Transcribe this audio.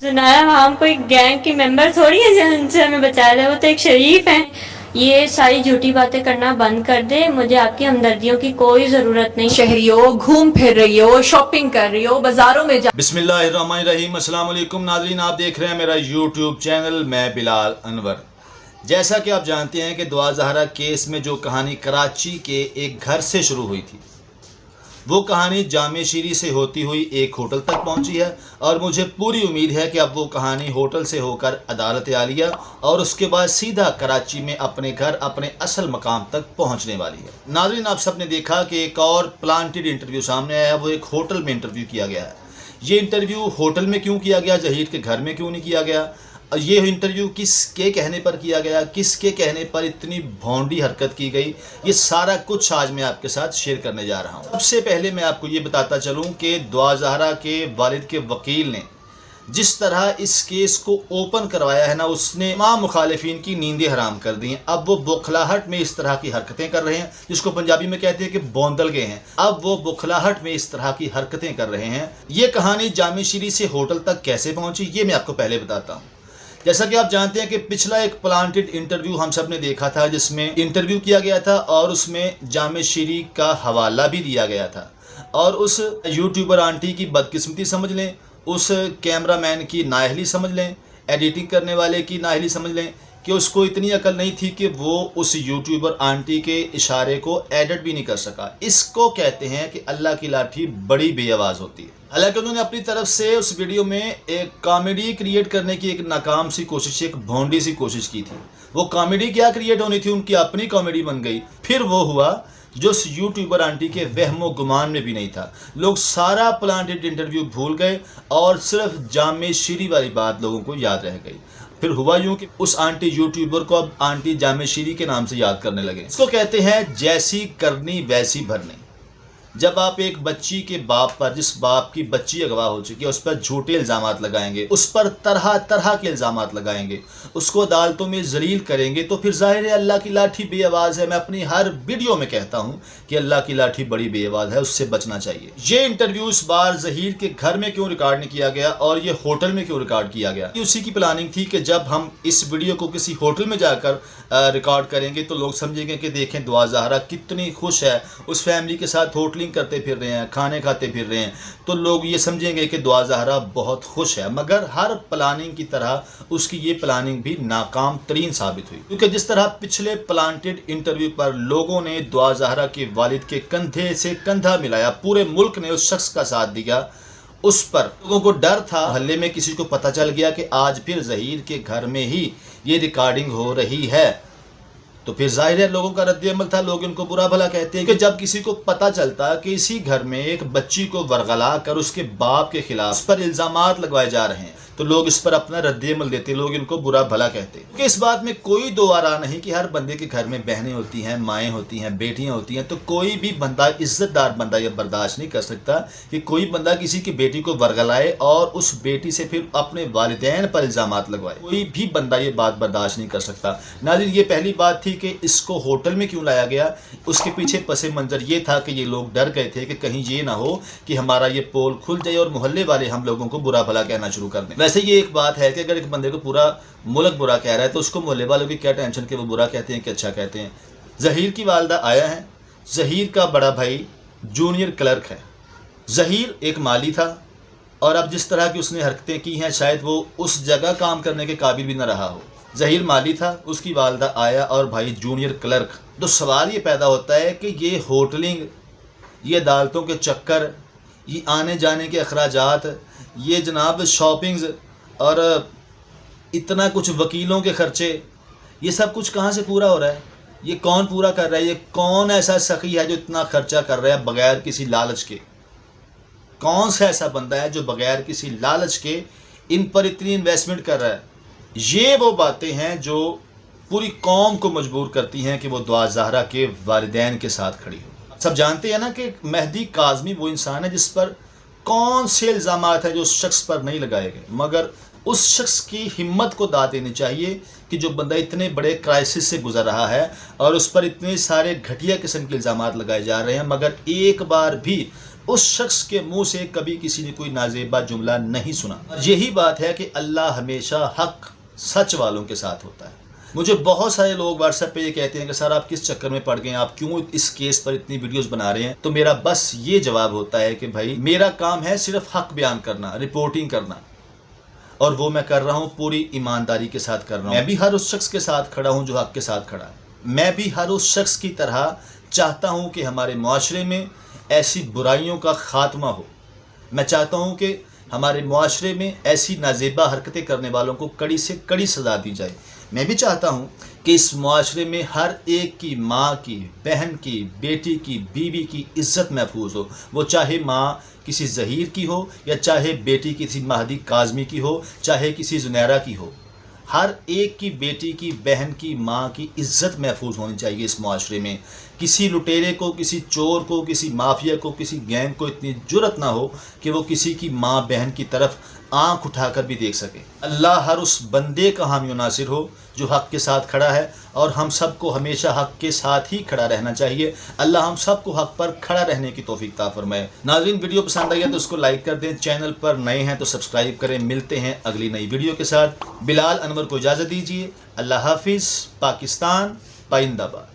सुनाया हम कोई गैंग के मेंबर थोड़ी है जिनसे हमें बचाया जाए, वो तो एक शरीफ हैं। ये सारी झूठी बातें करना बंद कर दे, मुझे आपकी हमदर्दियों की कोई ज़रूरत नहीं। शहरी हो, घूम फिर रही हो, शॉपिंग कर रही हो, बाजारों में जा। बिस्मिल्लाहिर्रहमानिर्रहीम। अस्सलाम वालेकुम नाज़रीन, आप देख रहे हैं मेरा यूट्यूब चैनल, मैं बिलाल अनवर। जैसा कि आप जानते हैं कि दुआ ज़हरा केस में जो कहानी कराची के एक घर से शुरू हुई थी, वो कहानी जामे शीरी से होती हुई एक होटल तक पहुंची है और मुझे पूरी उम्मीद है कि अब वो कहानी होटल से होकर अदालत आलिया और उसके बाद सीधा कराची में अपने घर, अपने असल मकाम तक पहुंचने वाली है। नाज़रीन, आप सब ने देखा कि एक और प्लांटेड इंटरव्यू सामने आया, वो एक होटल में इंटरव्यू किया गया है। ये इंटरव्यू होटल में क्यों किया गया, ज़हीर के घर में क्यों नहीं किया गया, ये इंटरव्यू किसके कहने पर किया गया, किसके कहने पर इतनी भौंडी हरकत की गई, ये सारा कुछ आज मैं आपके साथ शेयर करने जा रहा हूँ। सबसे पहले मैं आपको ये बताता चलूँ कि दुआ ज़हरा के वालिद के वकील ने जिस तरह इस केस को ओपन करवाया है ना, उसने तमाम मुखालिफिन की नींदें हराम कर दी हैं। अब वो बौखलाहट में इस तरह की हरकतें कर रहे हैं, जिसको पंजाबी में कहते हैं कि बौंदल गए हैं। अब वो बौखलाहट में इस तरह की हरकतें कर रहे हैं। ये कहानी जामे शीरी से होटल तक कैसे पहुँची, ये मैं आपको पहले बताता हूँ। जैसा कि आप जानते हैं कि पिछला एक प्लांटेड इंटरव्यू हम सब ने देखा था, जिसमें इंटरव्यू किया गया था और उसमें जामे शीरी का हवाला भी दिया गया था। और उस यूट्यूबर आंटी की बदकिस्मती समझ लें, उस कैमरामैन की नाअहली समझ लें, एडिटिंग करने वाले की नाअहली समझ लें कि उसको इतनी अकल नहीं थी कि वो उस यूट्यूबर आंटी के इशारे को एडिट भी नहीं कर सका। इसको कहते हैं कि अल्लाह की लाठी बड़ी बेआवाज़ होती है। हालांकि उन्होंने अपनी तरफ से उस वीडियो में एक कॉमेडी क्रिएट करने की एक नाकाम सी कोशिश, एक भोंडी सी कोशिश की थी। वो कॉमेडी क्या क्रिएट होनी थी, उनकी अपनी कॉमेडी बन गई। फिर वो हुआ जो उस यूट्यूबर आंटी के वहमो गुमान में भी नहीं था। लोग सारा प्लांटेड इंटरव्यू भूल गए और सिर्फ जामे शीरी वाली बात लोगों को याद रह गई। फिर हुआ यूँ कि उस आंटी यूट्यूबर को अब आंटी जामे शीरी के नाम से याद करने लगे। इसको कहते हैं जैसी करनी वैसी भरनी। जब आप एक बच्ची के बाप पर, जिस बाप की बच्ची अगवा हो चुकी है, उस पर झूठे इल्ज़ामात लगाएंगे, उस पर तरह तरह के इल्ज़ामात लगाएंगे, उसको अदालतों में जलील करेंगे, तो फिर ज़ाहिर है अल्लाह की लाठी बेआवाज़ है। मैं अपनी हर वीडियो में कहता हूँ कि अल्लाह की लाठी बड़ी बेआवाज़ है, उससे बचना चाहिए। ये इंटरव्यू इस बार ज़हीर के घर में क्यों रिकॉर्ड नहीं किया गया और ये होटल में क्यों रिकॉर्ड किया गया, उसी की प्लानिंग थी कि जब हम इस वीडियो को किसी होटल में जाकर रिकॉर्ड करेंगे तो लोग समझेंगे कि देखें दुआ ज़हरा कितनी खुश है, उस फैमिली के साथ होटलिंग करते फिर रहे हैं, खाने खाते फिर रहे हैं, तो लोग ये समझेंगे कि दुआ ज़हरा बहुत खुश है। मगर हर प्लानिंग की तरह उसकी ये प्लानिंग भी नाकाम तरीन साबित हुई, क्योंकि जिस तरह पिछले प्लांटेड इंटरव्यू पर लोगों ने दुआ ज़हरा के वालिद के कंधे से कंधा मिलाया, पूरे मुल्क ने उस शख्स का साथ दिया, उस पर लोगों को डर था। मोहल्ले में किसी को पता चल गया कि आज फिर ज़हीर के घर में ही ये रिकॉर्डिंग हो रही है, तो फिर जाहिर है लोगों का रद्द-ए-अमल था। लोग इनको बुरा भला कहते हैं कि जब किसी को पता चलता कि इसी घर में एक बच्ची को वरगला कर उसके बाप के खिलाफ उस पर इल्ज़ामात लगवाए जा रहे हैं, तो लोग इस पर अपना रद्द-ए-अमल देते, लोग इनको बुरा भला कहते हैं। क्योंकि इस बात में कोई दो आरा नहीं कि हर बंदे के घर में बहनें होती हैं, माएँ होती हैं, बेटियाँ होती हैं, तो कोई भी बंदा, इज़्ज़तदार बंदा, ये बर्दाश्त नहीं कर सकता कि कोई बंदा किसी की बेटी को वरगलाए और उस बेटी से फिर अपने वालिदैन पर इल्ज़ामात लगवाए। कोई भी बंदा ये बात बर्दाश्त नहीं कर सकता। नाज़रीन, ये पहली बात थी कि इसको होटल में क्यों लाया गया। उसके पीछे पसे मंजर ये था कि ये लोग डर गए थे कि कहीं ये ना हो कि हमारा ये पोल खुल जाए और मोहल्ले वाले हम लोगों को बुरा भला कहना शुरू कर दें। वैसे ये एक बात है कि अगर एक बंदे को पूरा मुल्क बुरा कह रहा है तो उसको मोहल्ले वालों की क्या टेंशन कि वो बुरा कहते हैं कि अच्छा कहते हैं। ज़हीर की वालदा आया है, ज़हीर का बड़ा भाई जूनियर क्लर्क है। ज़हीर एक माली था और अब जिस तरह की उसने हरकतें की हैं शायद वो उस जगह काम करने के काबिल भी न रहा हो। ज़हीर माली था, उसकी वालदा आया और भाई जूनियर क्लर्क। तो सवाल ये पैदा होता है कि ये होटलिंग, ये अदालतों के चक्कर, ये आने जाने के अखराजात, ये जनाब शॉपिंग्स और इतना कुछ वकीलों के ख़र्चे, ये सब कुछ कहाँ से पूरा हो रहा है? ये कौन पूरा कर रहा है? ये कौन ऐसा सखी है जो इतना खर्चा कर रहा है बग़ैर किसी लालच के? कौन सा ऐसा बंदा है जो बग़ैर किसी लालच के इन पर इतनी इन्वेस्टमेंट कर रहा है? ये वो बातें हैं जो पूरी कौम को मजबूर करती हैं कि वो दुआ ज़हरा के वालिदैन के साथ खड़ी हो। सब जानते हैं ना कि मेहदी काज़मी वो इंसान है जिस पर कौन से इल्ज़ामात हैं जो उस शख्स पर नहीं लगाए गए, मगर उस शख्स की हिम्मत को दाद देनी चाहिए कि जो बंदा इतने बड़े क्राइसिस से गुजर रहा है और उस पर इतने सारे घटिया किस्म के इल्ज़ामात लगाए जा रहे हैं, मगर एक बार भी उस शख्स के मुंह से कभी किसी ने कोई नाजेबा जुमला नहीं सुना। और यही बात है कि अल्लाह हमेशा हक सच वालों के साथ होता है। मुझे बहुत सारे लोग व्हाट्सएप पे ये कहते हैं कि सर आप किस चक्कर में पड़ गए हैं, आप क्यों इस केस पर इतनी वीडियोस बना रहे हैं। तो मेरा बस ये जवाब होता है कि भाई मेरा काम है सिर्फ हक बयान करना, रिपोर्टिंग करना, और वो मैं कर रहा हूँ पूरी ईमानदारी के साथ कर रहा हूँ। मैं भी हर उस शख्स के साथ खड़ा हूँ जो हक के साथ खड़ा है। मैं भी हर उस शख्स की तरह चाहता हूँ कि हमारे मुआशरे में ऐसी बुराइयों का खात्मा हो। मैं चाहता हूँ कि हमारे मुआशरे में ऐसी नाजेबा हरकतें करने वालों को कड़ी से कड़ी सज़ा दी जाए। मैं भी चाहता हूँ कि इस मुआशरे में हर एक की माँ की, बहन की, बेटी की, बीवी की इज़्ज़त महफूज हो। वो चाहे माँ किसी ज़हीर की हो या चाहे बेटी किसी महदी काज़मी की हो, चाहे किसी ज़ुनैरा की हो। हर एक की बेटी की, बहन की, माँ की इज़्ज़त महफूज होनी चाहिए इस मुआशरे में। किसी लुटेरे को, किसी चोर को, किसी माफिया को, किसी गैंग को इतनी जुर्रत ना हो कि वो किसी की माँ बहन की तरफ आंख उठाकर भी देख सके। अल्लाह हर उस बंदे का हामी नासिर हो जो हक़ के साथ खड़ा है, और हम सबको हमेशा हक़ के साथ ही खड़ा रहना चाहिए। अल्लाह हम सबको हक़ पर खड़ा रहने की तौफीक अता फरमाए। नाज़रीन, वीडियो पसंद आई है तो उसको लाइक कर दें, चैनल पर नए हैं तो सब्सक्राइब करें। मिलते हैं अगली नई वीडियो के साथ। बिलाल अनवर को इजाज़त दीजिए। अल्लाह हाफिज़। पाकिस्तान पाइंदाबाद।